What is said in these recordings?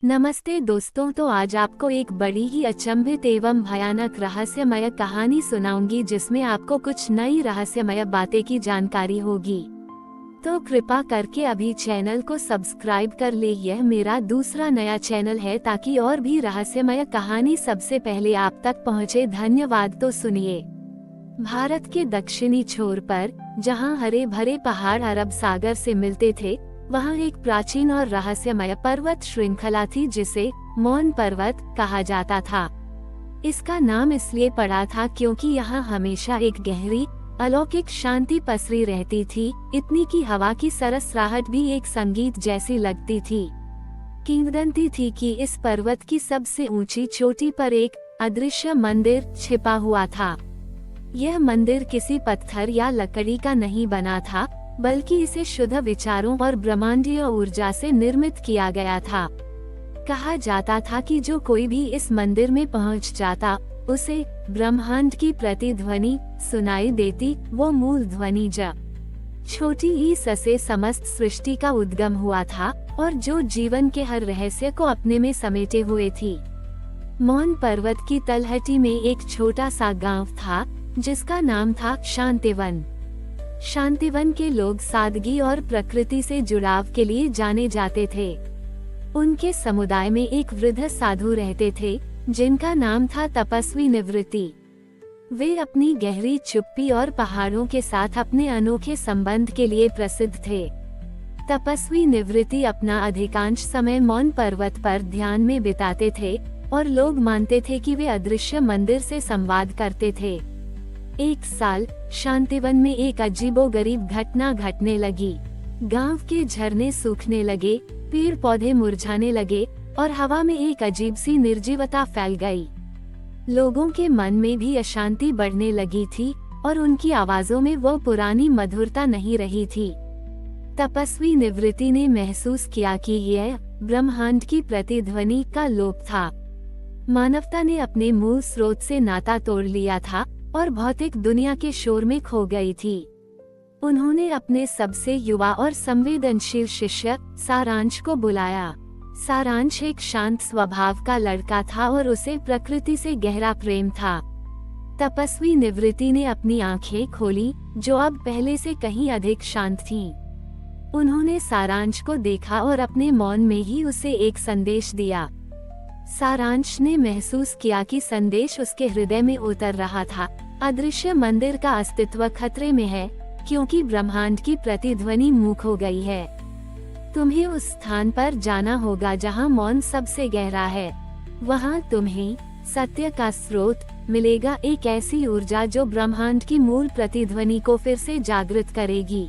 नमस्ते दोस्तों, तो आज आपको एक बड़ी ही अचंभित एवं भयानक रहस्यमय कहानी सुनाऊंगी जिसमें आपको कुछ नई रहस्यमय बातें की जानकारी होगी। तो कृपा करके अभी चैनल को सब्सक्राइब कर ले। यह मेरा दूसरा नया चैनल है ताकि और भी रहस्यमय कहानी सबसे पहले आप तक पहुंचे। धन्यवाद। तो सुनिए। भारत के दक्षिणी छोर पर, जहां हरे भरे पहाड़ अरब सागर से मिलते थे, वहाँ एक प्राचीन और रहस्यमय पर्वत श्रृंखला थी जिसे मौन पर्वत कहा जाता था। इसका नाम इसलिए पड़ा था क्योंकि यहाँ हमेशा एक गहरी अलौकिक शांति पसरी रहती थी, इतनी कि हवा की सरसराहट भी एक संगीत जैसी लगती थी। किंवदंती थी कि इस पर्वत की सबसे ऊंची चोटी पर एक अदृश्य मंदिर छिपा हुआ था। यह मंदिर किसी पत्थर या लकड़ी का नहीं बना था, बल्कि इसे शुद्ध विचारों और ब्रह्मांडीय ऊर्जा से निर्मित किया गया था। कहा जाता था कि जो कोई भी इस मंदिर में पहुंच जाता, उसे ब्रह्मांड की प्रतिध्वनि सुनाई देती, वो मूल ध्वनि ज छोटी ई से समस्त सृष्टि का उद्गम हुआ था और जो जीवन के हर रहस्य को अपने में समेटे हुए थी। मौन पर्वत की तलहटी में एक छोटा सा गांव था जिसका नाम था शांतिवन। शांतिवन के लोग सादगी और प्रकृति से जुड़ाव के लिए जाने जाते थे। उनके समुदाय में एक वृद्ध साधु रहते थे जिनका नाम था तपस्वी निवृत्ति। वे अपनी गहरी चुप्पी और पहाड़ों के साथ अपने अनोखे संबंध के लिए प्रसिद्ध थे। तपस्वी निवृत्ति अपना अधिकांश समय मौन पर्वत पर ध्यान में बिताते थे और लोग मानते थे कि वे अदृश्य मंदिर से संवाद करते थे। एक साल शांतिवन में एक अजीबोगरीब घटना घटने लगी। गांव के झरने सूखने लगे, पेड़ पौधे मुरझाने लगे और हवा में एक अजीब सी निर्जीवता फैल गई। लोगों के मन में भी अशांति बढ़ने लगी थी और उनकी आवाजों में वो पुरानी मधुरता नहीं रही थी। तपस्वी निवृत्ति ने महसूस किया कि यह ब्रह्मांड की प्रतिध्वनि का लोप था। मानवता ने अपने मूल स्रोत से नाता तोड़ लिया था और भौतिक दुनिया के शोर में खो गई थी। उन्होंने अपने सबसे युवा और संवेदनशील शिष्य सारांश को बुलाया। सारांश एक शांत स्वभाव का लड़का था और उसे प्रकृति से गहरा प्रेम था। तपस्वी निवृत्ति ने अपनी आंखें खोली, जो अब पहले से कहीं अधिक शांत थीं। उन्होंने सारांश को देखा और अपने मौन में ही उसे एक संदेश दिया। सारांश ने महसूस किया कि संदेश उसके हृदय में उतर रहा था। अदृश्य मंदिर का अस्तित्व खतरे में है क्योंकि ब्रह्मांड की प्रतिध्वनि मूक हो गई है। तुम्हें उस स्थान पर जाना होगा जहां मौन सबसे गहरा है। वहां तुम्हें सत्य का स्रोत मिलेगा, एक ऐसी ऊर्जा जो ब्रह्मांड की मूल प्रतिध्वनि को फिर से जागृत करेगी।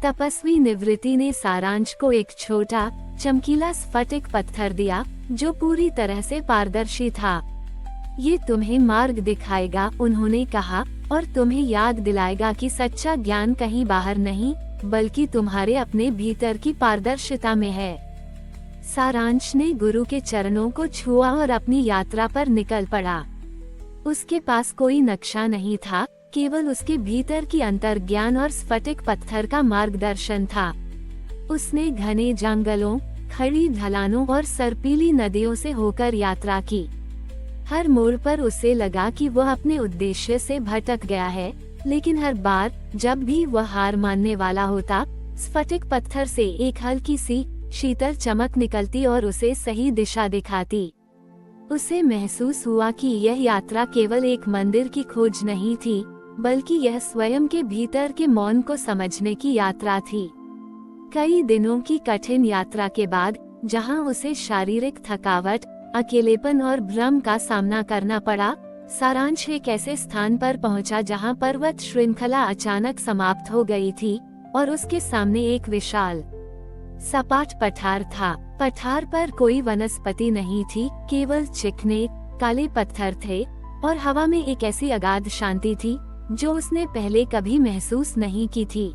तपस्वी निवृत्ति ने सारांश को एक छोटा चमकीला स्फटिक पत्थर दिया जो पूरी तरह से पारदर्शी था। ये तुम्हें मार्ग दिखाएगा, उन्होंने कहा, और तुम्हें याद दिलाएगा कि सच्चा ज्ञान कहीं बाहर नहीं बल्कि तुम्हारे अपने भीतर की पारदर्शिता में है। सारांश ने गुरु के चरणों को छुआ और अपनी यात्रा पर निकल पड़ा। उसके पास कोई नक्शा नहीं था, केवल उसके भीतर की अंतर्ज्ञान और स्फटिक पत्थर का मार्गदर्शन था। उसने घने जंगलों, खड़ी ढलानों और सर्पीली नदियों से होकर यात्रा की। हर मोड़ पर उसे लगा कि वह अपने उद्देश्य से भटक गया है, लेकिन हर बार जब भी वह हार मानने वाला होता, स्फटिक पत्थर से एक हल्की सी शीतल चमक निकलती और उसे सही दिशा दिखाती। उसे महसूस हुआ कि यह यात्रा केवल एक मंदिर की खोज नहीं थी, बल्कि यह स्वयं के भीतर के मौन को समझने की यात्रा थी। कई दिनों की कठिन यात्रा के बाद, जहां उसे शारीरिक थकावट, अकेलेपन और भ्रम का सामना करना पड़ा, सारांश एक ऐसे स्थान पर पहुंचा जहां पर्वत श्रृंखला अचानक समाप्त हो गई थी और उसके सामने एक विशाल सपाट पठार था। पठार पर कोई वनस्पति नहीं थी, केवल चिकने काले पत्थर थे और हवा में एक ऐसी अगाध शांति थी जो उसने पहले कभी महसूस नहीं की थी।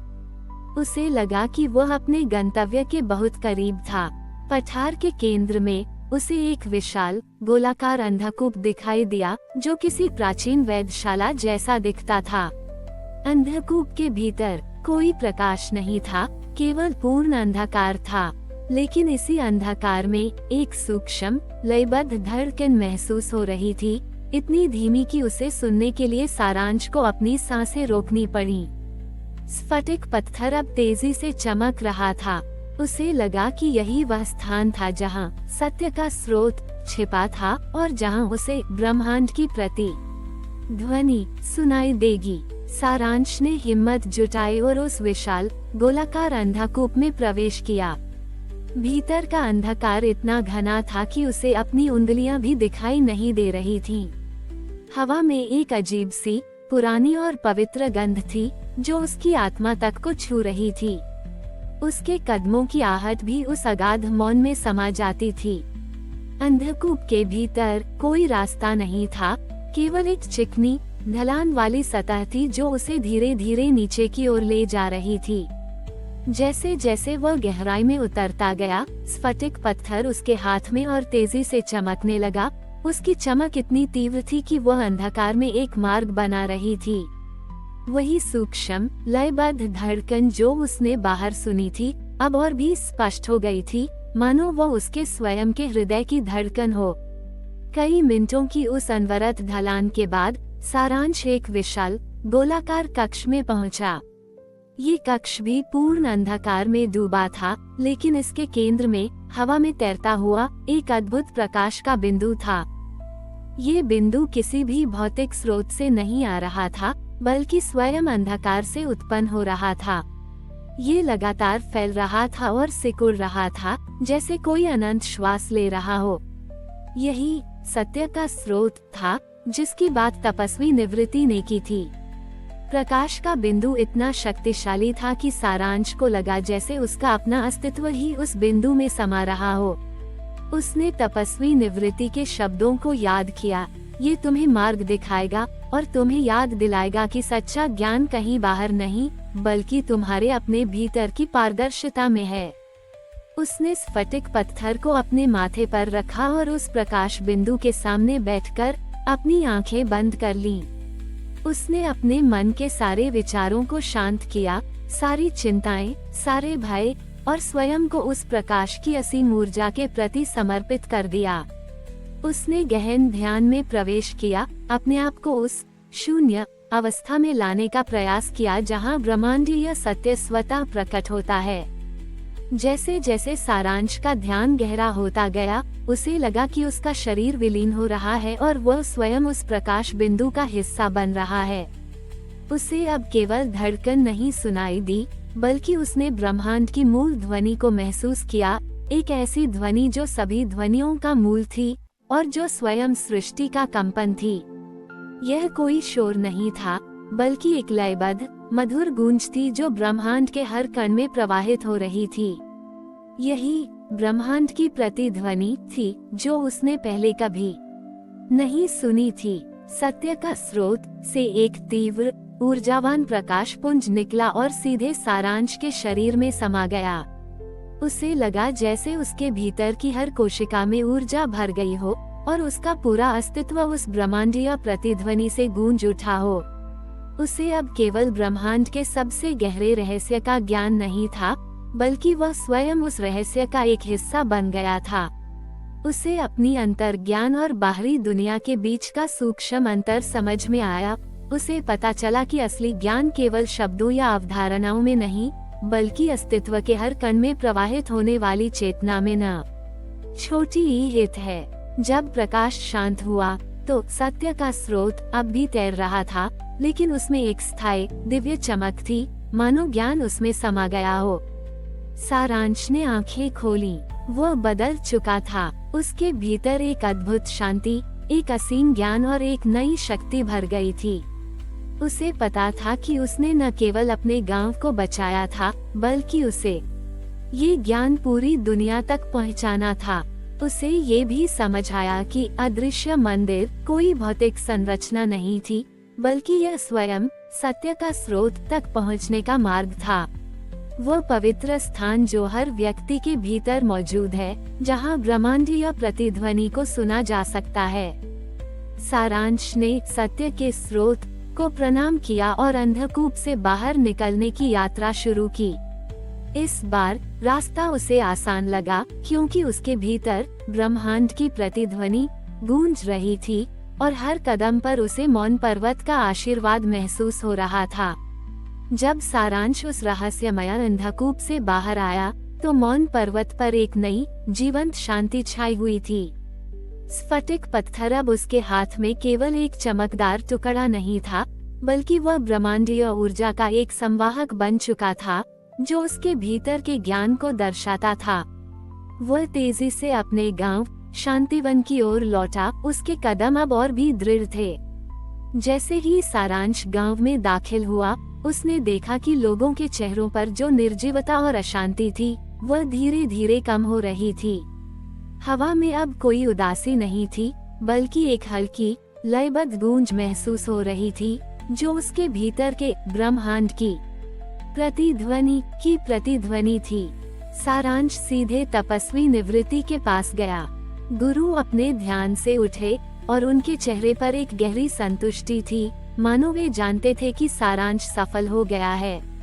उसे लगा कि वह अपने गंतव्य के बहुत करीब था। पठार के केंद्र में उसे एक विशाल गोलाकार अंधकूप दिखाई दिया जो किसी प्राचीन वेधशाला जैसा दिखता था। अंधकूप के भीतर कोई प्रकाश नहीं था, केवल पूर्ण अंधकार था। लेकिन इसी अंधकार में एक सूक्ष्म लयबद्ध धड़कन महसूस हो रही थी, इतनी धीमी कि उसे सुनने के लिए सारांश को अपनी सांसें रोकनी पड़ी। स्फटिक पत्थर अब तेजी से चमक रहा था। उसे लगा कि यही वह स्थान था जहां सत्य का स्रोत छिपा था और जहां उसे ब्रह्मांड की प्रति ध्वनि सुनाई देगी। सारांश ने हिम्मत जुटाई और उस विशाल गोलाकार अंधाकूप में प्रवेश किया। भीतर का अंधकार इतना घना था कि उसे अपनी उंगलियां भी दिखाई नहीं दे रही थीं। हवा में एक अजीब सी पुरानी और पवित्र गंध थी जो उसकी आत्मा तक को छू रही थी। उसके कदमों की आहट भी उस अगाध मौन में समा जाती थी। अंधकूप के भीतर कोई रास्ता नहीं था, केवल एक चिकनी ढलान वाली सतह थी जो उसे धीरे धीरे नीचे की ओर ले जा रही थी। जैसे जैसे वह गहराई में उतरता गया, स्फटिक पत्थर उसके हाथ में और तेजी से चमकने लगा। उसकी चमक इतनी तीव्र थी कि वह अंधकार में एक मार्ग बना रही थी। वही सूक्ष्म लयबद्ध धड़कन जो उसने बाहर सुनी थी अब और भी स्पष्ट हो गई थी, मानो वह उसके स्वयं के हृदय की धड़कन हो। कई मिनटों की उस अनवरत ढलान के बाद सारांश एक विशाल गोलाकार कक्ष में पहुंचा। ये कक्ष भी पूर्ण अंधकार में डूबा था, लेकिन इसके केंद्र में हवा में तैरता हुआ एक अद्भुत प्रकाश का बिंदु था। ये बिंदु किसी भी भौतिक स्रोत से नहीं आ रहा था, बल्कि स्वयं अंधकार से उत्पन्न हो रहा था। ये लगातार फैल रहा था और सिकुड़ रहा था, जैसे कोई अनंत श्वास ले रहा हो। यही सत्य का स्रोत था जिसकी बात तपस्वी निवृत्ति ने की थी। प्रकाश का बिंदु इतना शक्तिशाली था कि सारांश को लगा जैसे उसका अपना अस्तित्व ही उस बिंदु में समा रहा हो। उसने तपस्वी निवृत्ति के शब्दों को याद किया, ये तुम्हें मार्ग दिखाएगा और तुम्हें याद दिलाएगा कि सच्चा ज्ञान कहीं बाहर नहीं, बल्कि तुम्हारे अपने भीतर की पारदर्शिता में है। उसने स्फटिक पत्थर को अपने माथे पर रखा और उस प्रकाश बिंदु के सामने बैठकर अपनी आंखें बंद कर लीं। उसने अपने मन के सारे विचारों को शांत किया, सारी चिंताएं, सारे भय और स्वयं को उस प्रकाश की असीम ऊर्जा के प्रति समर्पित कर दिया। उसने गहन ध्यान में प्रवेश किया, अपने आप को उस शून्य अवस्था में लाने का प्रयास किया जहां ब्रह्मांडीय सत्य स्वतः प्रकट होता है। जैसे जैसे सारांश का ध्यान गहरा होता गया, उसे लगा कि उसका शरीर विलीन हो रहा है और वह स्वयं उस प्रकाश बिंदु का हिस्सा बन रहा है। उसे अब केवल धड़कन नहीं सुनाई दी, बल्कि उसने ब्रह्मांड की मूल ध्वनि को महसूस किया, एक ऐसी ध्वनि जो सभी ध्वनियों का मूल थी और जो स्वयं सृष्टि का कंपन थी। यह कोई शोर नहीं था, बल्कि एक लयबद्ध मधुर गूंज थी जो ब्रह्मांड के हर कण में प्रवाहित हो रही थी। यही ब्रह्मांड की प्रतिध्वनि थी जो उसने पहले कभी नहीं सुनी थी। सत्य का स्रोत से एक तीव्र ऊर्जावान प्रकाश पुंज निकला और सीधे सारांश के शरीर में समा गया। उसे लगा जैसे उसके भीतर की हर कोशिका में ऊर्जा भर गई हो और उसका पूरा अस्तित्व उस ब्रह्मांडीय प्रतिध्वनि से गूंज उठा हो। उसे अब केवल ब्रह्मांड के सबसे गहरे रहस्य का ज्ञान नहीं था, बल्कि वह स्वयं उस रहस्य का एक हिस्सा बन गया था। उसे अपनी अंतर्ज्ञान और बाहरी दुनिया के बीच का सूक्ष्म अंतर समझ में आया। उसे पता चला कि असली ज्ञान केवल शब्दों या अवधारणाओं में नहीं, बल्कि अस्तित्व के हर कण में प्रवाहित होने वाली चेतना में न छोटी ही हित है। जब प्रकाश शांत हुआ तो सत्य का स्रोत अब भी तैर रहा था, लेकिन उसमें एक स्थायी दिव्य चमक थी, मानो ज्ञान उसमें समा गया हो। सारांश ने आंखें खोली। वह बदल चुका था। उसके भीतर एक अद्भुत शांति, एक असीम ज्ञान और एक नई शक्ति भर गई थी। उसे पता था कि उसने न केवल अपने गांव को बचाया था, बल्कि उसे ये ज्ञान पूरी दुनिया तक पहुंचाना था। उसे ये भी समझ आया कि अदृश्य मंदिर कोई भौतिक संरचना नहीं थी, बल्कि यह स्वयं सत्य का स्रोत तक पहुंचने का मार्ग था। वह पवित्र स्थान जो हर व्यक्ति के भीतर मौजूद है, जहां ब्रह्मांडीय प्रतिध्वनि को सुना जा सकता है। सारांश ने सत्य के स्रोत को प्रणाम किया और अंधकूप से बाहर निकलने की यात्रा शुरू की। इस बार रास्ता उसे आसान लगा क्योंकि उसके भीतर ब्रह्मांड की प्रतिध्वनि गूंज रही थी और हर कदम पर उसे मौन पर्वत का आशीर्वाद महसूस हो रहा था। जब सारांश उस रहस्यमय अंधकूप से बाहर आया तो मौन पर्वत पर एक नई जीवंत शांति छाई हुई थी। स्फटिक पत्थर अब उसके हाथ में केवल एक चमकदार टुकड़ा नहीं था, बल्कि वह ब्रह्मांडीय ऊर्जा का एक संवाहक बन चुका था जो उसके भीतर के ज्ञान को दर्शाता था। वह तेजी से अपने गांव शांतिवन की ओर लौटा। उसके कदम अब और भी दृढ़ थे। जैसे ही सारांश गांव में दाखिल हुआ, उसने देखा कि लोगों के चेहरों पर जो निर्जीवता और अशांति थी, वह धीरे धीरे कम हो रही थी। हवा में अब कोई उदासी नहीं थी, बल्कि एक हल्की लयबद्ध गूंज महसूस हो रही थी जो उसके भीतर के ब्रह्मांड की प्रतिध्वनि थी। सारांश सीधे तपस्वी निवृत्ति के पास गया। गुरु अपने ध्यान से उठे और उनके चेहरे पर एक गहरी संतुष्टि थी, मानो वे जानते थे कि सारांश सफल हो गया है।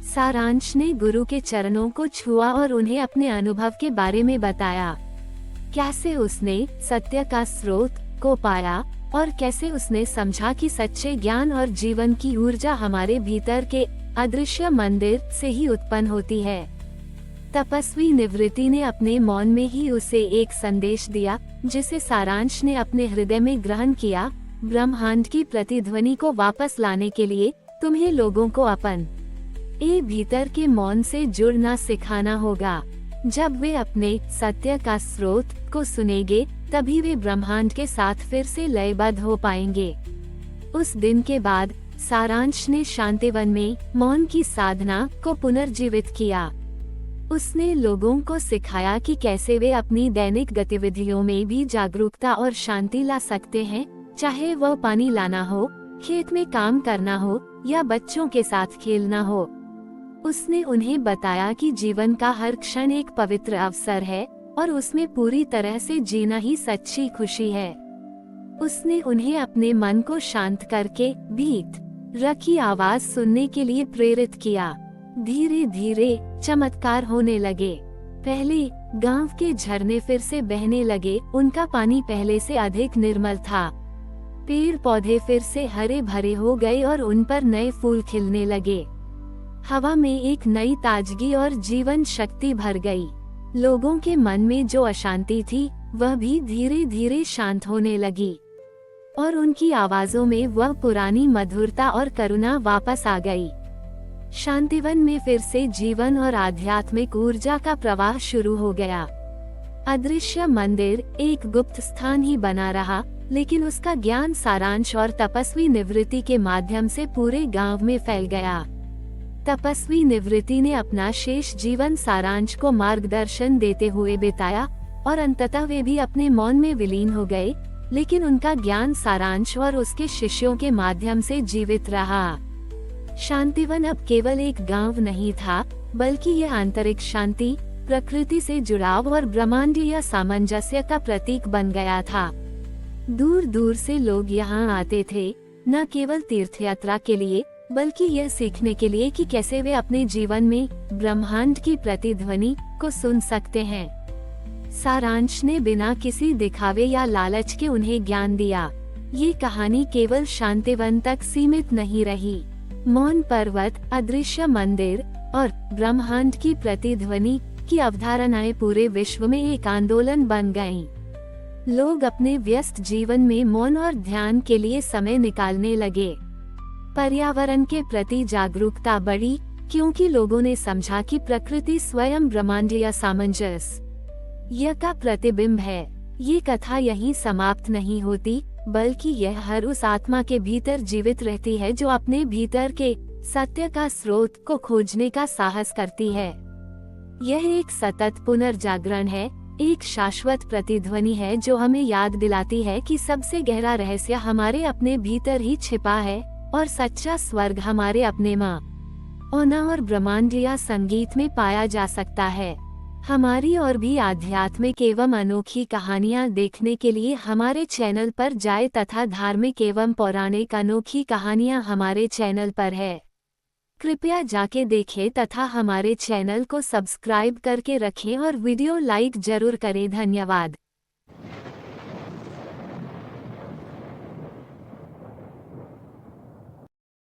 सारांश ने गुरु के चरणों को छुआ और उन्हें अपने अनुभव के बारे में बताया। कैसे उसने सत्य का स्रोत को पाया और कैसे उसने समझा कि सच्चे ज्ञान और जीवन की ऊर्जा हमारे भीतर के अदृश्य मंदिर से ही उत्पन्न होती है। तपस्वी निवृत्ति ने अपने मौन में ही उसे एक संदेश दिया, जिसे सारांश ने अपने हृदय में ग्रहण किया। ब्रह्मांड की प्रतिध्वनि को वापस लाने के लिए तुम्हें लोगों को अपने भीतर के मौन से जुड़ना सिखाना होगा। जब वे अपने सत्य का स्रोत को सुनेंगे, तभी वे ब्रह्मांड के साथ फिर से लयबद्ध हो पाएंगे। उस दिन के बाद सारांश ने शांतिवन में मौन की साधना को पुनर्जीवित किया। उसने लोगों को सिखाया कि कैसे वे अपनी दैनिक गतिविधियों में भी जागरूकता और शांति ला सकते हैं, चाहे वह पानी लाना हो, खेत में काम करना हो या बच्चों के साथ खेलना हो। उसने उन्हें बताया कि जीवन का हर क्षण एक पवित्र अवसर है और उसमें पूरी तरह से जीना ही सच्ची खुशी है। उसने उन्हें अपने मन को शांत करके भीतर रखी आवाज सुनने के लिए प्रेरित किया। धीरे धीरे चमत्कार होने लगे। पहले गांव के झरने फिर से बहने लगे, उनका पानी पहले से अधिक निर्मल था। पेड़ पौधे फिर से हरे भरे हो गए और उन पर नए फूल खिलने लगे। हवा में एक नई ताजगी और जीवन शक्ति भर गई। लोगों के मन में जो अशांति थी, वह भी धीरे धीरे शांत होने लगी और उनकी आवाजों में वह पुरानी मधुरता और करुणा वापस आ गई। शांतिवन में फिर से जीवन और आध्यात्मिक ऊर्जा का प्रवाह शुरू हो गया। अदृश्य मंदिर एक गुप्त स्थान ही बना रहा, लेकिन उसका ज्ञान सारांश और तपस्वी निवृत्ति के माध्यम से पूरे गांव में फैल गया। तपस्वी निवृत्ति ने अपना शेष जीवन सारांश को मार्गदर्शन देते हुए बिताया और अंततः वे भी अपने मौन में विलीन हो गए, लेकिन उनका ज्ञान सारांश और उसके शिष्यों के माध्यम से जीवित रहा। शांतिवन अब केवल एक गांव नहीं था, बल्कि यह आंतरिक शांति, प्रकृति से जुड़ाव और ब्रह्मांडीय सामंजस्य का प्रतीक बन गया था। दूर दूर से लोग यहाँ आते थे, न केवल तीर्थयात्रा के लिए, बल्कि यह सीखने के लिए कि कैसे वे अपने जीवन में ब्रह्मांड की प्रतिध्वनि को सुन सकते हैं। सारांश ने बिना किसी दिखावे या लालच के उन्हें ज्ञान दिया। ये कहानी केवल शांतिवन तक सीमित नहीं रही। मौन पर्वत, अदृश्य मंदिर और ब्रह्मांड की प्रतिध्वनि की अवधारणाएं पूरे विश्व में एक आंदोलन बन गईं। लोग अपने व्यस्त जीवन में मौन और ध्यान के लिए समय निकालने लगे। पर्यावरण के प्रति जागरूकता बढ़ी, क्योंकि लोगों ने समझा कि प्रकृति स्वयं ब्रह्मांडीय सामंजस्य का प्रतिबिंब है। ये कथा यहीं समाप्त नहीं होती, बल्कि यह हर उस आत्मा के भीतर जीवित रहती है जो अपने भीतर के सत्य का स्रोत को खोजने का साहस करती है। यह एक सतत पुनर्जागरण है, एक शाश्वत प्रतिध्वनि है जो हमें याद दिलाती है कि सबसे गहरा रहस्य हमारे अपने भीतर ही छिपा है और सच्चा स्वर्ग हमारे अपने मौना और ब्रह्मांडीय संगीत में पाया जा सकता है। हमारी और भी आध्यात्मिक एवं अनोखी कहानियाँ देखने के लिए हमारे चैनल पर जाएं तथा धार्मिक एवं पौराणिक अनोखी कहानियाँ हमारे चैनल पर है। कृपया जाके देखें तथा हमारे चैनल को सब्सक्राइब करके रखें और वीडियो लाइक जरूर करें। धन्यवाद।